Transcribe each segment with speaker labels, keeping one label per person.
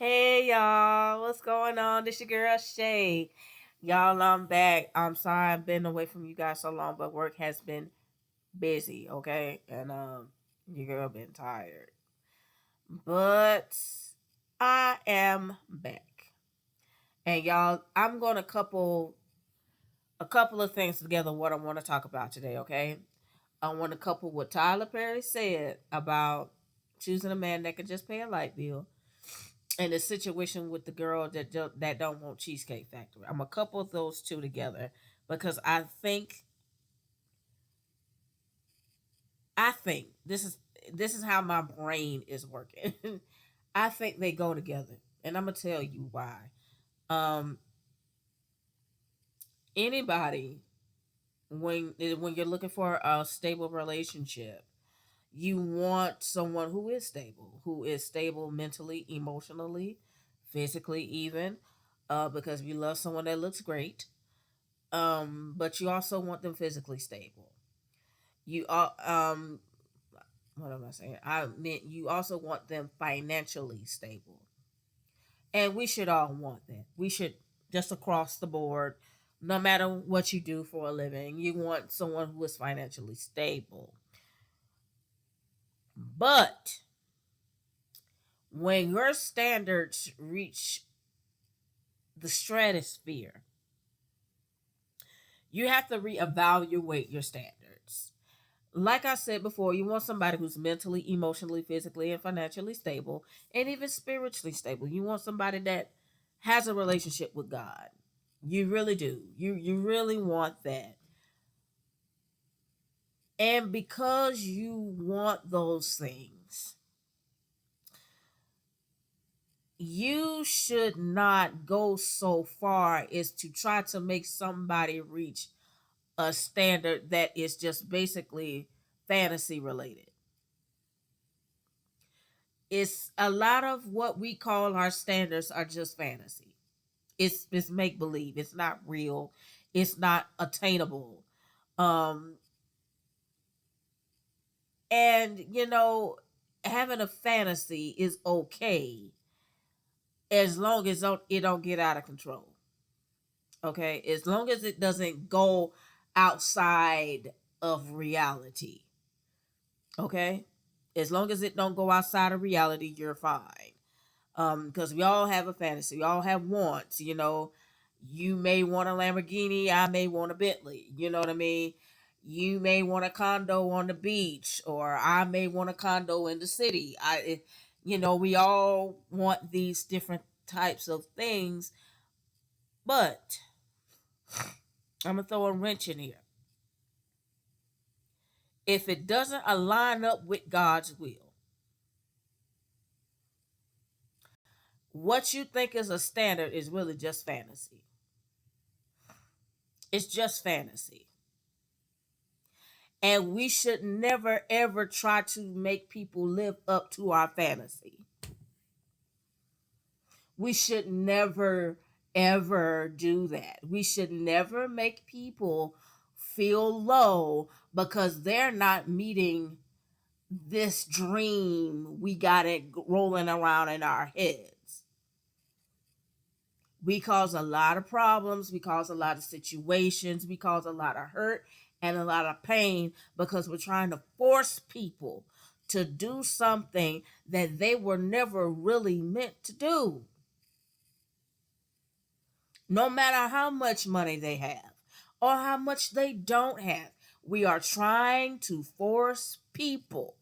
Speaker 1: Hey y'all, what's going on? This your girl Shay. Y'all, I'm back. I'm sorry I've been away from you guys so long, but work has been busy, okay? And your girl been tired. But I am back. And y'all, I'm gonna couple a couple of things together what I want to talk about today, okay? I want to couple what Tyler Perry said about choosing a man that can just pay a light bill and the situation with the girl that don't want Cheesecake Factory. I'm gonna couple those two together because I think this is how my brain is working. I think they go together, and I'm gonna tell you why. Um, Anybody when you're looking for a stable relationship, you want someone who is stable mentally, emotionally, physically, even. Because you love someone that looks great, but you also want them physically stable. You are what am I saying? I meant you also want them financially stable, and we should all want that. We should just across the board, no matter what you do for a living, you want someone who is financially stable. But when your standards reach the stratosphere, you have to reevaluate your standards. Like I said before, you want somebody who's mentally, emotionally, physically, and financially stable, and even spiritually stable. You want somebody that has a relationship with God. You really do. You really want that. And because you want those things, you should not go so far as to try to make somebody reach a standard that is just basically fantasy related. It's a lot of what we call our standards are just fantasy. It's make believe. It's not real. It's not attainable. Um and having a fantasy is okay as long as it don't get out of control. Okay? As long as it doesn't go outside of reality. Okay? As long as it don't go outside of reality, you're fine. Because we all have a fantasy, we all have wants. You may want a Lamborghini, I may want a Bentley. You know what I mean? You may want a condo on the beach, or I may want a condo in the city. We all want these different types of things, but I'm gonna throw a wrench in here. If it doesn't align up with God's will, what you think is a standard is really just fantasy. It's just fantasy. And we should never ever try to make people live up to our fantasy. We should never ever do that. We should never make people feel low because they're not meeting this dream we got it rolling around in our heads. We cause a lot of problems, we cause a lot of situations, we cause a lot of hurt and a lot of pain because we're trying to force people to do something that they were never really meant to do. No matter how much money they have or how much they don't have, we are trying to force people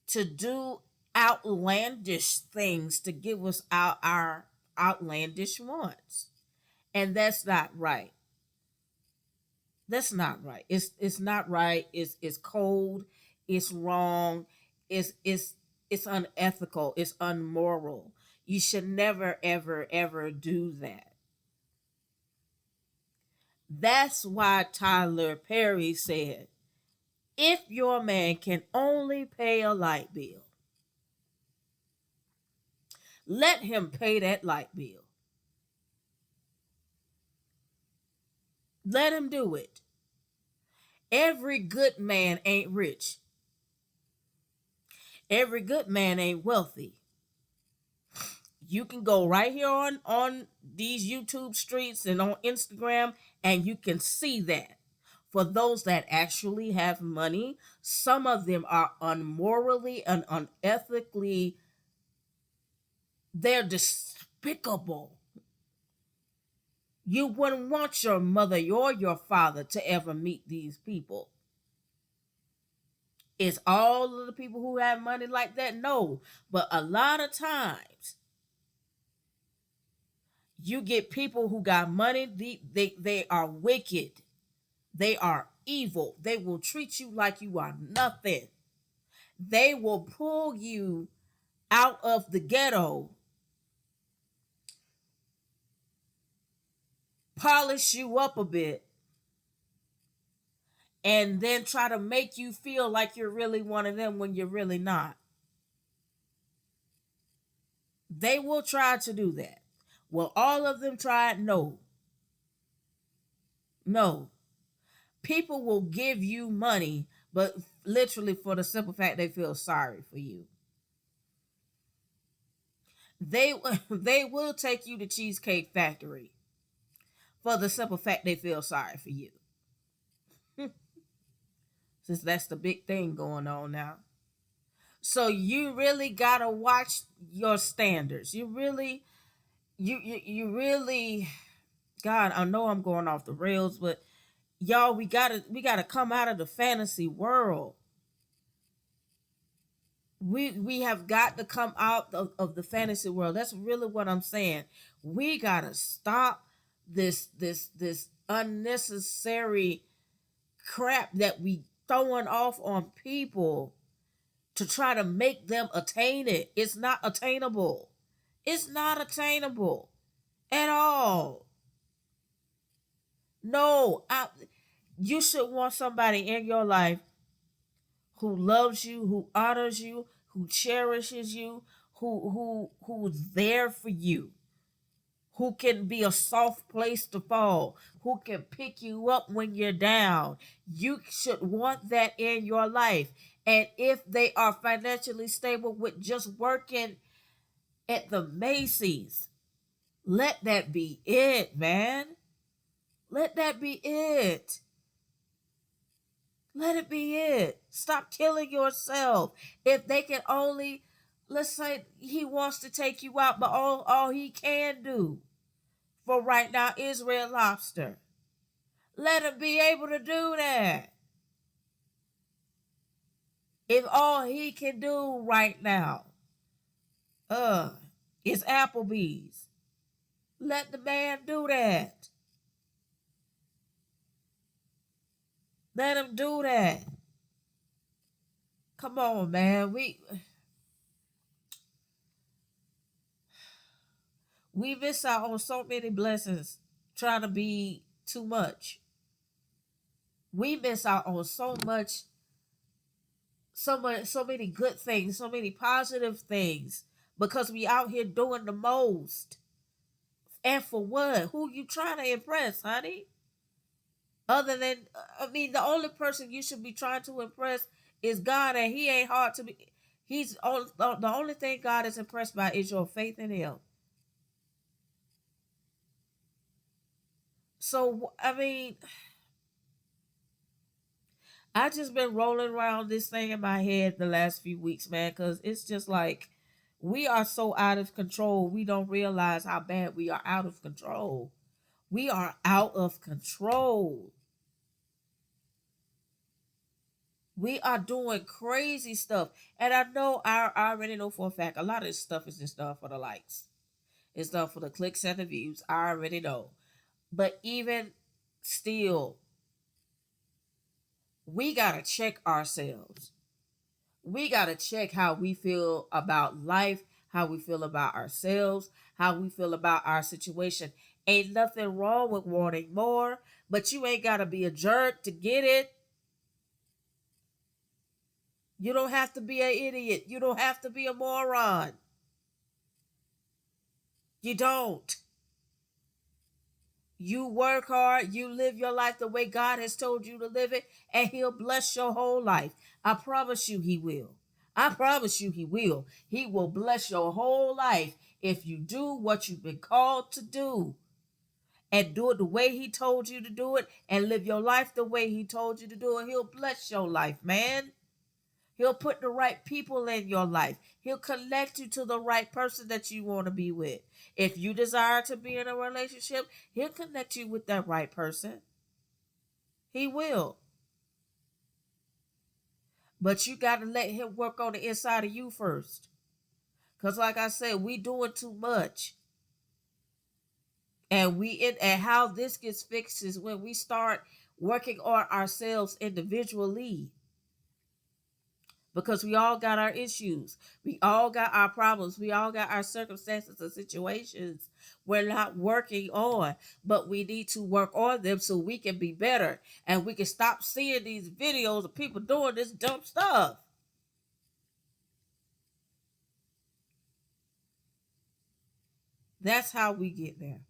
Speaker 1: to do outlandish things to give us our outlandish wants. And that's not right. That's not right. It's not right. It's cold. It's wrong. It's unethical. It's unmoral. You should never ever ever do that. That's why Tyler Perry said, if your man can only pay a light bill, let him pay that light bill. Let him do it. Every good man ain't rich. Every good man ain't wealthy. You can go right here on these YouTube streets and on Instagram, and you can see that. For those that actually have money, some of them are unmorally and unethically, they're despicable. You wouldn't want your mother or your father to ever meet these people. Is all of the people who have money like that? No. But a lot of times you get people who got money, they are wicked. They are evil. They will treat you like you are nothing. They will pull you out of the ghetto, polish you up a bit, and then try to make you feel like you're really one of them when you're really not. They will try to do that. Will all of them try it? No. No. People will give you money, but literally for the simple fact they feel sorry for you. They they will take you to Cheesecake Factory for the simple fact they feel sorry for you. Since that's the big thing going on now. So you really gotta watch your standards. You really, you really, God, I know I'm going off the rails, but y'all, we gotta come out of the fantasy world. We have got to come out of the fantasy world. That's really what I'm saying. We gotta stop this unnecessary crap that we throwing off on people to try to make them attain it. It's not attainable. It's not attainable at all. No, you should want somebody in your life who loves you, who honors you, who cherishes you, who's there for you, who can be a soft place to fall, who can pick you up when you're down. You should want that in your life. And if they are financially stable with just working at the Macy's, let that be it, man. Let that be it. Let it be it. Stop killing yourself. If they can only, let's say he wants to take you out, but all he can do for right now is Red Lobster. Let him be able to do that. If all he can do right now uh is Applebee's, let the man do that. Let him do that. Come on, man. We miss out on so many blessings trying to be too much. We miss out on so much, so many good things, so many positive things because we out here doing the most. And for what? Who you trying to impress, honey? Other than, I mean, the only person you should be trying to impress is God, and He ain't hard to be. He's all, the only thing God is impressed by is your faith in Him. So I mean, I just been rolling around this thing in my head the last few weeks, man, because it's just like we are so out of control. We don't realize how bad we are out of control. We are out of control. We are doing crazy stuff. And I know, I already know for a fact, a lot of this stuff is just done for the likes. It's done for the clicks and the views. I already know. But even still, we got to check ourselves. We got to check how we feel about life, how we feel about ourselves, how we feel about our situation. Ain't nothing wrong with wanting more, but you ain't got to be a jerk to get it. You don't have to be an idiot. You don't have to be a moron. You don't. You work hard, you live your life the way God has told you to live it, and He'll bless your whole life. I promise you, He will. I promise you he will. He will bless your whole life if you do what you've been called to do and do it the way he told you to do it and live your life the way he told you to do it. He'll bless your life, man. He'll put the right people in your life. He'll connect you to the right person that you want to be with. If you desire to be in a relationship, he'll connect you with that right person. He will. But you got to let him work on the inside of you first. Because like I said, we doing too much. And how this gets fixed is when we start working on ourselves individually. Because we all got our issues. We all got our problems. We all got our circumstances and situations we're not working on. But we need to work on them so we can be better. And we can stop seeing these videos of people doing this dumb stuff. That's how we get there.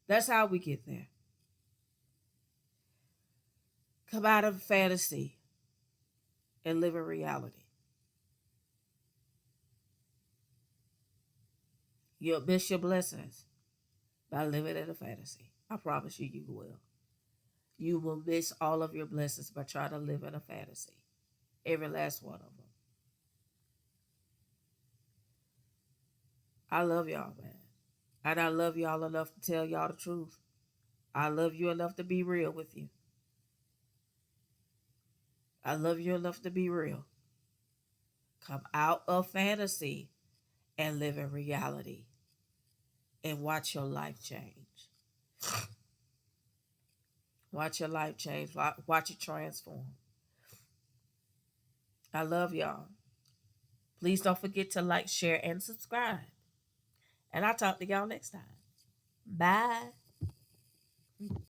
Speaker 1: That's how we get there. Come out of fantasy and live in reality. You'll miss your blessings by living in a fantasy. I promise you, you will. You will miss all of your blessings by trying to live in a fantasy. Every last one of them. I love y'all, man. And I love y'all enough to tell y'all the truth. I love you enough to be real with you. I love you enough to be real. Come out of fantasy and live in reality and watch your life change. Watch your life change. Watch it transform. I love y'all. Please don't forget to like, share, and subscribe. And I'll talk to y'all next time. Bye.